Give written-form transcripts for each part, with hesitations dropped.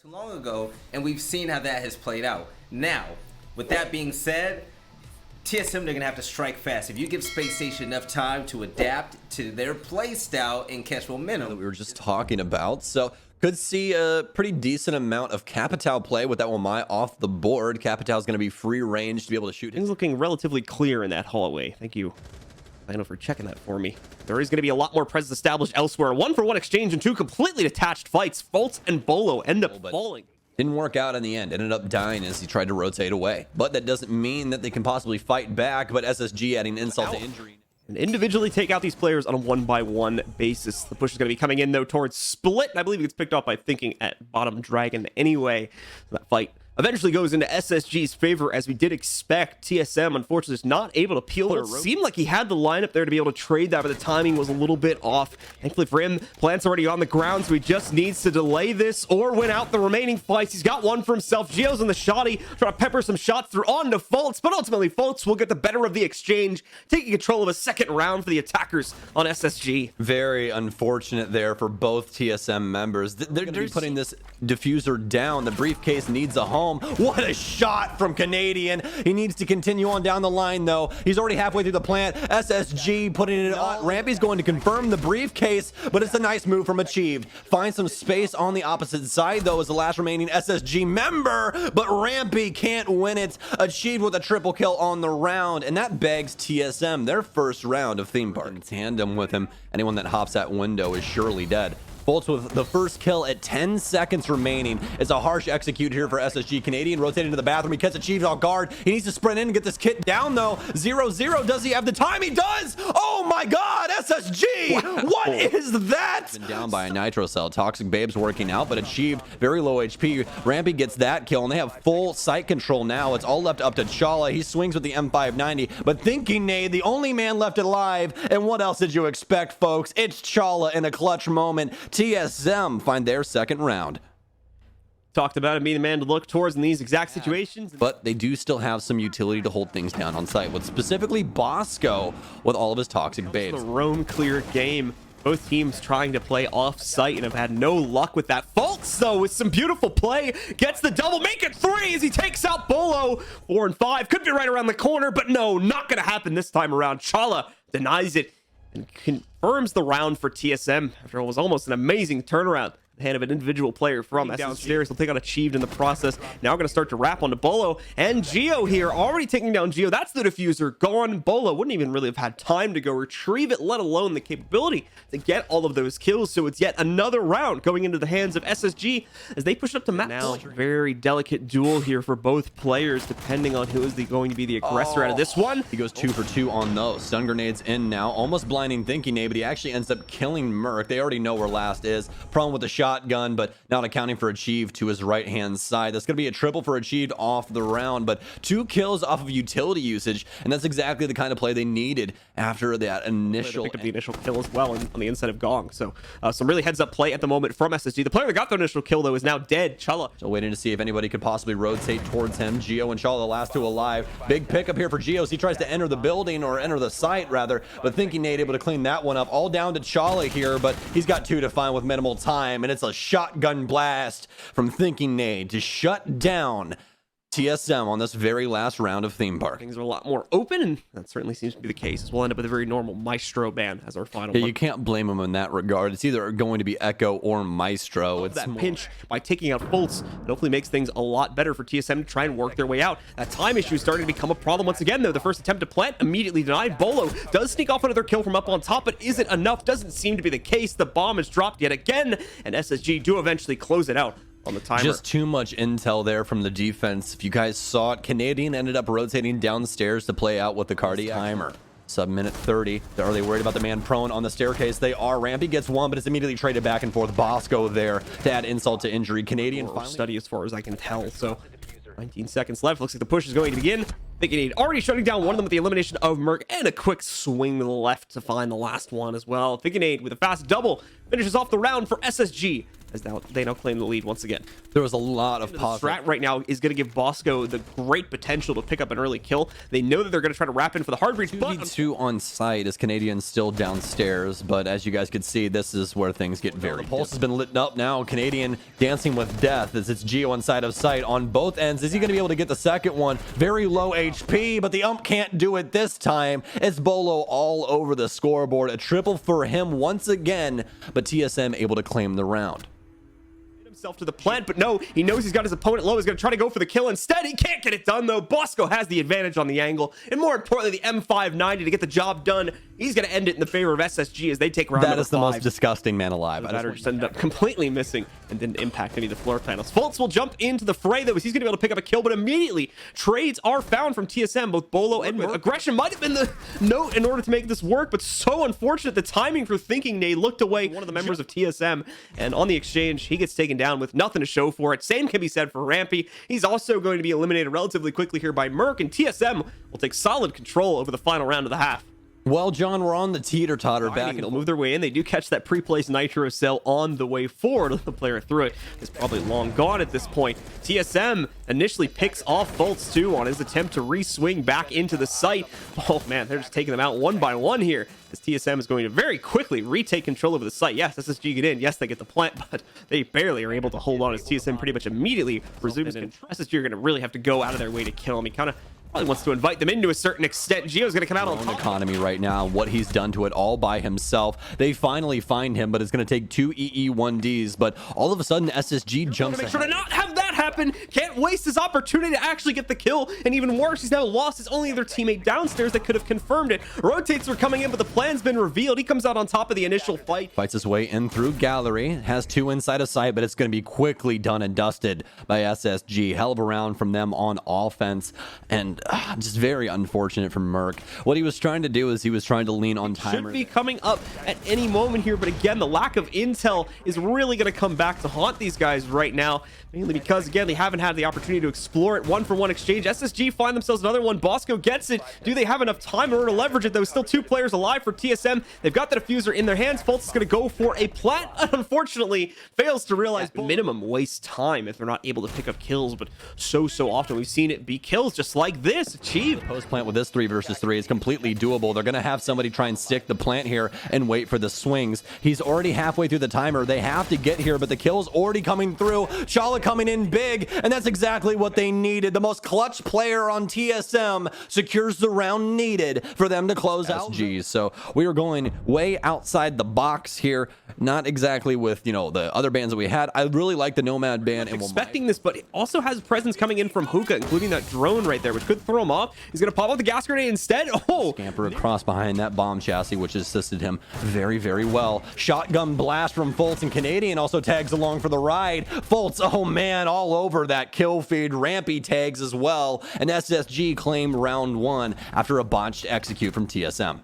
too long ago, and we've seen how that has played out. Now, with that being said, TSM, they're going to have to strike fast. If you give Spacestation enough time to adapt to their play style and catch momentum. That we were just talking about. So could see a pretty decent amount of Capital play with that Wamai off the board. Capital's going to be free range to be able to shoot. Things looking relatively clear in that hallway. Thank you, Lino, for checking that for me. There is going to be a lot more presence established elsewhere. 1-for-1 exchange and two completely detached fights. Fultz and Bolo end up falling. Didn't work out in the end. Ended up dying as he tried to rotate away. But that doesn't mean that they can possibly fight back. But SSG adding insult to injury. And individually take out these players on a 1-by-1 basis. The push is going to be coming in, though, towards Split. And I believe it gets picked off by Thinking at bottom Dragon anyway. That fight eventually goes into SSG's favor, as we did expect. TSM, unfortunately, is not able to peel their rope. Seemed like he had the lineup there to be able to trade that, but the timing was a little bit off. Thankfully for him, Plant's already on the ground, so he just needs to delay this or win out the remaining fights. He's got one for himself. Gio's in the shoddy, trying to pepper some shots through onto Fultz, but ultimately Fultz will get the better of the exchange, taking control of a second round for the attackers on SSG. Very unfortunate there for both TSM members. They're going to be putting this diffuser down. The briefcase needs a home. What a shot from Canadian. He needs to continue on down the line, though. He's already halfway through the plant. SSG putting it on. Rampy's going to confirm the briefcase, but it's a nice move from Achieved. Find some space on the opposite side, though, as the last remaining SSG member, but Rampy can't win it. Achieved with a triple kill on the round, and that begs TSM their first round of Theme Park. In tandem with him, anyone that hops that window is surely dead. Fultz with the first kill at 10 seconds remaining. It's a harsh execute here for SSG. Canadian rotating to the bathroom. He gets Achieved off guard. He needs to sprint in and get this kit down, though. 0-0. Does he have the time? He does! Oh my god, SSG! Wow. What is that? Been down by a Nitro Cell. Toxic Babe's working out, but Achieved, very low HP. Rampy gets that kill, and they have full sight control now. It's all left up to Chala. He swings with the M590, but Thinking Nade, the only man left alive. And what else did you expect, folks? It's Chala in a clutch moment. TSM find their second round. Talked about him being the man to look towards in these exact situations. But they do still have some utility to hold things down on site, with specifically Bosco with all of his toxic babes. The roam clear game. Both teams trying to play off site and have had no luck with that. Fultz, though, with some beautiful play, gets the double, make it 3 as he takes out Bolo. 4 and 5 could be right around the corner, but no, not going to happen this time around. Chala denies it and confirms the round for TSM after what was almost an amazing turnaround. The hand of an individual player from downstairs. They'll take on Achieved in the process. Now going to start to wrap onto Bolo and Gio here, already taking down Gio. That's the diffuser gone. Bolo wouldn't even really have had time to go retrieve it, let alone the capability to get all of those kills. So it's yet another round going into the hands of SSG as they push up to map. Now, very delicate duel here for both players, depending on who is going to be the aggressor out of this one. He goes 2 for 2 on those. Stun grenades in now, almost blinding Thinking Nade, but he actually ends up killing Merc. They already know where last is. Problem with the shotgun, but not accounting for Achieved to his right hand side. That's going to be a triple for Achieved off the round, but 2 kills off of utility usage, and that's exactly the kind of play they needed after that initial. They picked up the initial kill as well on the inside of Gong. So some really heads up play at the moment from SSG. The player that got the initial kill, though, is now dead. Chala. So waiting to see if anybody could possibly rotate towards him. Gio and Chala, the last 2 alive. Big pickup here for Gio as he tries to enter the building, or enter the site rather, but Thinking Nade able to clean that one up. All down to Chala here, but he's got 2 to find with minimal time, and it's a shotgun blast from Thinking Nade to shut down TSM on this very last round of Theme Park. Things are a lot more open, and that certainly seems to be the case, as we'll end up with a very normal Maestro ban as our final one. You can't blame him in that regard. It's either going to be Echo or Maestro. It's that pinch by taking out Fultz. It hopefully makes things a lot better for TSM to try and work their way out. That time issue is starting to become a problem once again, though. The first attempt to plant immediately denied. Bolo does sneak off another kill from up on top, but is it enough? Doesn't seem to be the case. The bomb is dropped yet again, and SSG do eventually close it out on the timer. Just too much intel there from the defense. If you guys saw it, Canadian ended up rotating downstairs to play out with the cardiac timer. Sub-minute 30. Are they worried about the man prone on the staircase? They are. Rampy gets one, but it's immediately traded back and forth. Bosco there to add insult to injury. Canadian finally study as far as I can tell. So 19 seconds left. Looks like the push is going to begin. Thinking Nade already shutting down one of them with the elimination of Merc, and a quick swing to the left to find the last one as well. Thinking Nade with a fast double finishes off the round for SSG as they now claim the lead once again. There was a lot of The positive. strat right now is going to give Bosco the great potential to pick up an early kill. They know that they're going to try to wrap in for the hard breach, but 2v2 on site as Canadian's still downstairs, but as you guys can see, this is where things get very the pulse has been lit up now. Canadian dancing with death as it's Geo inside of sight on both ends. Is he going to be able to get the second one? Very low HP, but the ump can't do it this time. It's Bolo all over the scoreboard. A triple for him once again, but TSM able to claim the round. Himself to the plant, but no, he knows he's got his opponent low. He's going to try to go for the kill. Instead, he can't get it done, though. Bosco has the advantage on the angle, and more importantly, the M590 to get the job done. He's going to end it in the favor of SSG as they take round That is the number 5. most disgusting man alive. The batter just ended up completely missing and didn't impact any of the floor panels. Fultz will jump into the fray, though, as he's going to be able to pick up a kill, but immediately trades are found from TSM. Both Bolo and aggression might have been the note in order to make this work, but so unfortunate. The timing for thinking they looked away one of the members of TSM, and on the exchange, he gets taken down with nothing to show for it. Same can be said for Rampy. He's also going to be eliminated relatively quickly here by Merc, and TSM will take solid control over the final round of the half. Well, John, we're on the teeter-totter back. They'll move their way in. They do catch that pre-placed Nitro cell on the way forward. The player through it is probably long gone at this point. TSM initially picks off Fultz too on his attempt to re-swing back into the site. Oh man, they're just taking them out one by one here, as TSM is going to very quickly retake control over the site. Yes, SSG get in. Yes, they get the plant, but they barely are able to hold on as TSM pretty much immediately resumes control. SSG are going to really have to go out of their way to kill him. He kind of probably wants to invite them in to a certain extent. Gio's going to come out on top. Economy right now, what he's done to it all by himself. They finally find him, but it's going to take 2 EE1Ds. But all of a sudden, SSG jumps. Make sure to not have that happen. Can't waste his opportunity to actually get the kill. And even worse, he's now lost his only other teammate downstairs that could have confirmed it. Rotates are coming in, but the plan's been revealed. He comes out on top of the initial fight. Fights his way in through gallery. Has 2 inside of sight, but it's going to be quickly done and dusted by SSG. Hell of a round from them on offense. And just very unfortunate for Merc. What he was trying to do is he was trying to lean on timer. Should be coming up at any moment here, but again, the lack of intel is really going to come back to haunt these guys right now, mainly because, again, they haven't had the opportunity to explore it. 1-for-1 exchange. SSG find themselves another one. Bosco gets it. Do they have enough time in order to leverage it, though? Still 2 players alive for TSM. They've got the diffuser in their hands. Fultz is going to go for a plant. Unfortunately, fails to realize minimum waste time if they're not able to pick up kills, but so often we've seen it be kills just like this. Achieved. Post plant with this 3 versus 3 is completely doable. They're going to have somebody try and stick the plant here and wait for the swings. He's already halfway through the timer. They have to get here, but the kill's already coming through. Chala coming in big, and that's exactly what they needed. The most clutch player on TSM secures the round needed for them to close out. So we were going way outside the box here. Not exactly with, you know, the other bands that we had. I really like the Nomad band. And expecting this, but it also has presence coming in from Hookah, including that drone right there, which could throw him off. He's going to pop out the gas grenade instead. Oh! Scamper across behind that bomb chassis, which assisted him very well. Shotgun blast from Fultz, and Canadian also tags along for the ride. Fultz, oh man, all over that kill feed. Rampy tags as well, and SSG claimed round 1 after a botched execute from TSM.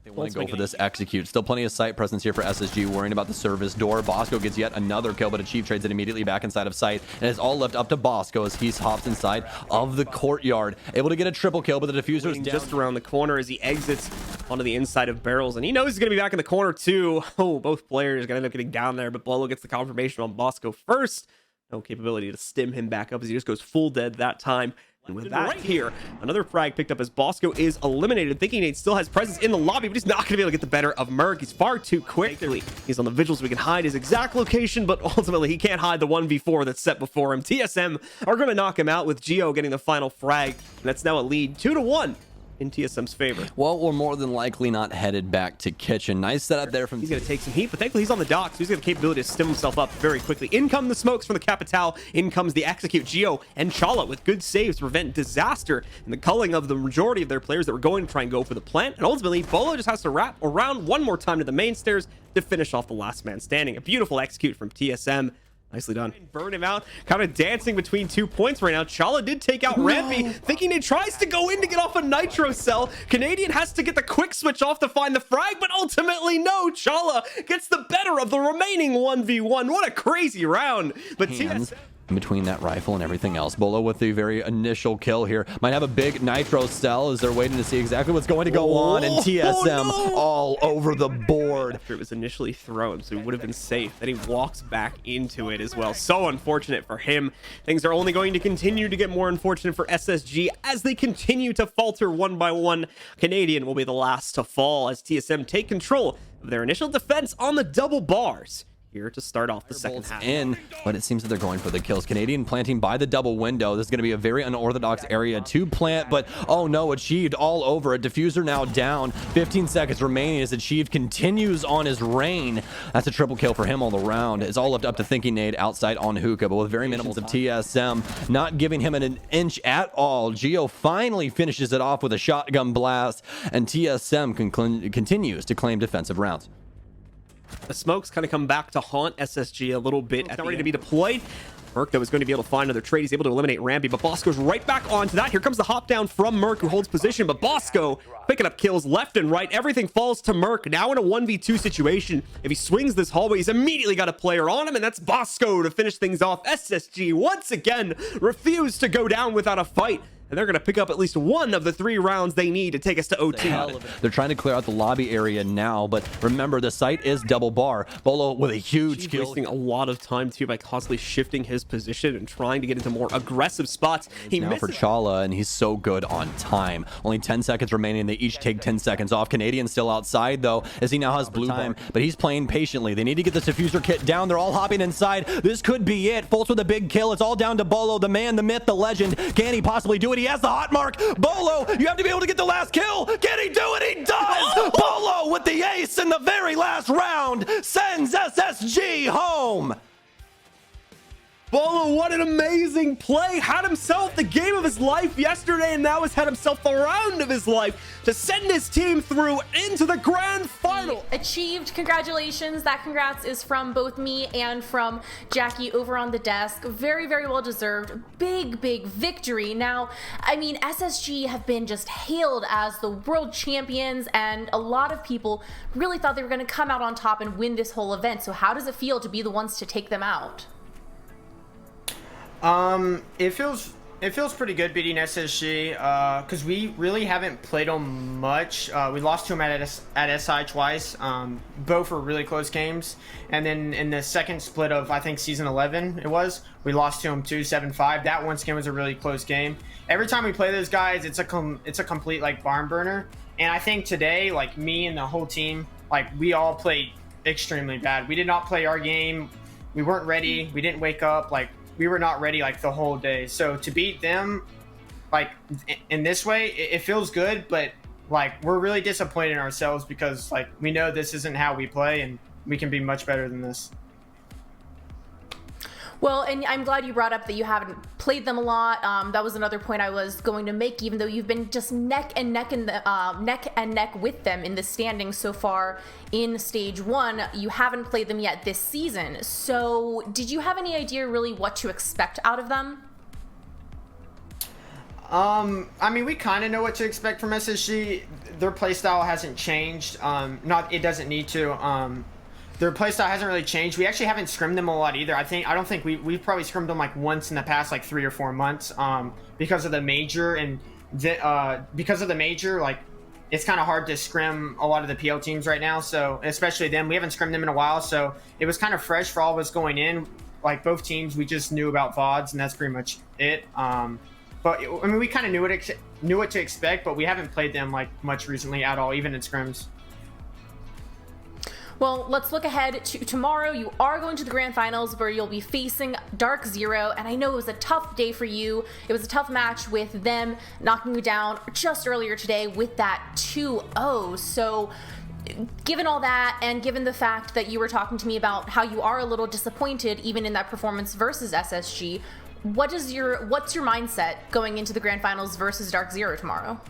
They want to go for this execute. Still plenty of sight presence here for SSG, worrying about the service door. Bosco gets yet another kill, but Achieve trades it immediately back inside of sight, and it's all left up to Bosco as he hops inside of the courtyard, able to get a triple kill, but the diffuser is just around the corner as he exits onto the inside of barrels, and he knows he's going to be back in the corner too. Oh, both players are going to end up getting down there, but Bolo gets the confirmation on Bosco first. No capability to stim him back up as he just goes full dead that time. And with that right here, another frag picked up as Bosco is eliminated. Thinking Nate still has presence in the lobby, but he's not going to be able to get the better of Merc. He's far too quickly. He's on the visuals. We can hide his exact location, but ultimately he can't hide the 1v4 that's set before him. TSM are going to knock him out with Gio getting the final frag. And that's now a lead 2-1 in TSM's favor. Well, we're more than likely not headed back to kitchen. Nice setup there from... He's going to take some heat, but thankfully he's on the dock, so he's got the capability to stim himself up very quickly. In come the smokes from the Capital. In comes the execute. Gio and Chala with good saves to prevent disaster in the culling of the majority of their players that were going to try and go for the plant. And ultimately, Bolo just has to wrap around one more time to the main stairs to finish off the last man standing. A beautiful execute from TSM. Nicely done. Burn him out. Kind of dancing between 2 points right now. Chala did take out Rampy. Thinking he tries to go in to get off a Nitro cell. Canadian has to get the quick switch off to find the frag, but ultimately no. Chala gets the better of the remaining 1v1. What a crazy round. But TSM... in between that rifle and everything else. Bolo with the very initial kill here. Might have a big nitro cell as they're waiting to see exactly what's going to go on. And TSM all over the board. After it was initially thrown, so he would have been safe. Then he walks back into it as well. So unfortunate for him. Things are only going to continue to get more unfortunate for SSG as they continue to falter one by one. Canadian will be the last to fall as TSM take control of their initial defense on the double bars. Here to start off the second half. But it seems that they're going for the kills. Canadian planting by the double window. This is going to be a very unorthodox area to plant, but oh no, Achieved all over it. Diffuser now down. 15 seconds remaining as Achieved continues on his reign. That's a triple kill for him all around. It's all left up to Thinking Nade outside on Hookah, but with very minimal of TSM not giving him an inch at all. Geo finally finishes it off with a shotgun blast, and TSM continues to claim defensive rounds. The smokes kind of come back to haunt SSG a little bit. Not ready to be deployed. Merc, though, is going to be able to find another trade. He's able to eliminate Ramby, but Bosco's right back onto that. Here comes the hop down from Merc, who holds position, but Bosco picking up kills left and right. Everything falls to Merc. Now in a 1v2 situation. If he swings this hallway, he's immediately got a player on him, and that's Bosco to finish things off. SSG, once again, refused to go down without a fight. And they're going to pick up at least one of the 3 rounds they need to take us to OT. They're trying to clear out the lobby area now, but remember, the site is double bar. Bolo with a huge kill. Wasting a lot of time, too, by constantly shifting his position and trying to get into more aggressive spots. He now for Chala, and he's so good on time. Only 10 seconds remaining. They each take 10 seconds off. Canadian still outside, though, as he now has blue time, but he's playing patiently. They need to get this diffuser kit down. They're all hopping inside. This could be it. Fultz with a big kill. It's all down to Bolo, the man, the myth, the legend. Can he possibly do it? He has the hot mark. Bolo, you have to be able to get the last kill. Can he do it? He does. Bolo with the ace in the very last round sends SSG home. Bolo, what an amazing play. Had himself the game of his life yesterday, and now has had himself the round of his life to send his team through into the grand final. Achieved. Congratulations. That congrats is from both me and from Jackie over on the desk. Very, very well deserved. Big, big victory. Now, I mean, SSG have been just hailed as the world champions, and a lot of people really thought they were going to come out on top and win this whole event. So how does it feel to be the ones to take them out? It feels pretty good beating SSG, because we really haven't played them much. We lost to them at SI twice. Both were really close games. And then in the second split of, I think, Season 11, we lost to them 2-7-5. That one game was a really close game. Every time we play those guys, it's a complete, like, barn burner. And I think today, like, me and the whole team, like, we all played extremely bad. We did not play our game. We weren't ready. We didn't wake up, like, we were not ready like the whole day. So to beat them like in this way, it feels good, but like we're really disappointed in ourselves because like we know this isn't how we play and we can be much better than this. Well, and I'm glad you brought up that you haven't played them a lot. That was another point I was going to make, even though you've been just neck and neck with them in the standings so far in Stage 1. You haven't played them yet this season. So did you have any idea really what to expect out of them? I mean, we kind of know what to expect from SSG. Their playstyle hasn't changed. It doesn't need to. Their playstyle hasn't really changed. We actually haven't scrimmed them a lot either. I don't think we've probably scrimmed them like once in the past like 3 or 4 months. Because of the major and because of the major, like it's kind of hard to scrim a lot of the PL teams right now. So especially them, we haven't scrimmed them in a while. So it was kind of fresh for all of us going in. Like both teams, we just knew about VODs, and that's pretty much it. But I mean, we kind of knew what to expect, but we haven't played them like much recently at all, even in scrims. Well, let's look ahead to tomorrow. You are going to the grand finals where you'll be facing Dark Zero, and I know it was a tough day for you. It was a tough match with them knocking you down just earlier today with that 2-0. So given all that, and given the fact that you were talking to me about how you are a little disappointed even in that performance versus SSG, what's your mindset going into the grand finals versus Dark Zero tomorrow?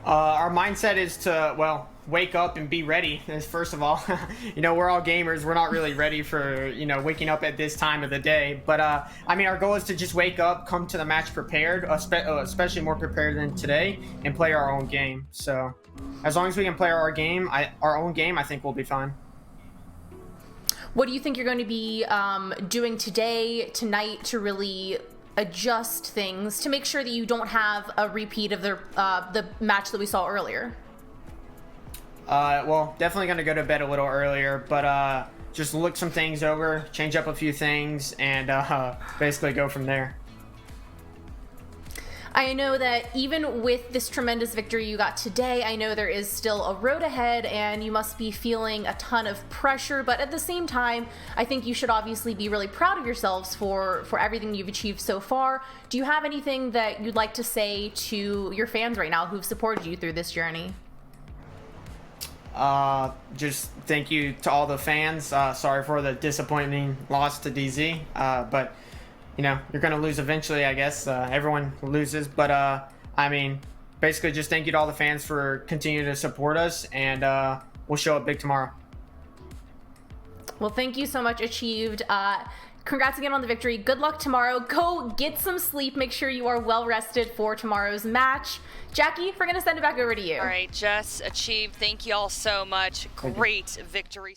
Our mindset is to, well, wake up and be ready. First of all, you know, we're all gamers. We're not really ready for, you know, waking up at this time of the day. But I mean, our goal is to just wake up, come to the match prepared, especially more prepared than today, and play our own game. So as long as we can play our own game, I think we'll be fine. What do you think you're going to be doing today, tonight, to really adjust things to make sure that you don't have a repeat of the match that we saw earlier? Well, definitely going to go to bed a little earlier, but just look some things over, change up a few things, and basically go from there. I know that even with this tremendous victory you got today, I know there is still a road ahead and you must be feeling a ton of pressure, but at the same time, I think you should obviously be really proud of yourselves for everything you've achieved so far. Do you have anything that you'd like to say to your fans right now who've supported you through this journey? Just thank you to all the fans. Sorry for the disappointing loss to DZ, but you know, you're going to lose eventually, I guess. Everyone loses. But, I mean, basically just thank you to all the fans for continuing to support us. And we'll show up big tomorrow. Well, thank you so much, Achieved. Congrats again on the victory. Good luck tomorrow. Go get some sleep. Make sure you are well rested for tomorrow's match. Jackie, we're going to send it back over to you. All right, Jess, Achieved, thank you all so much. Great victory.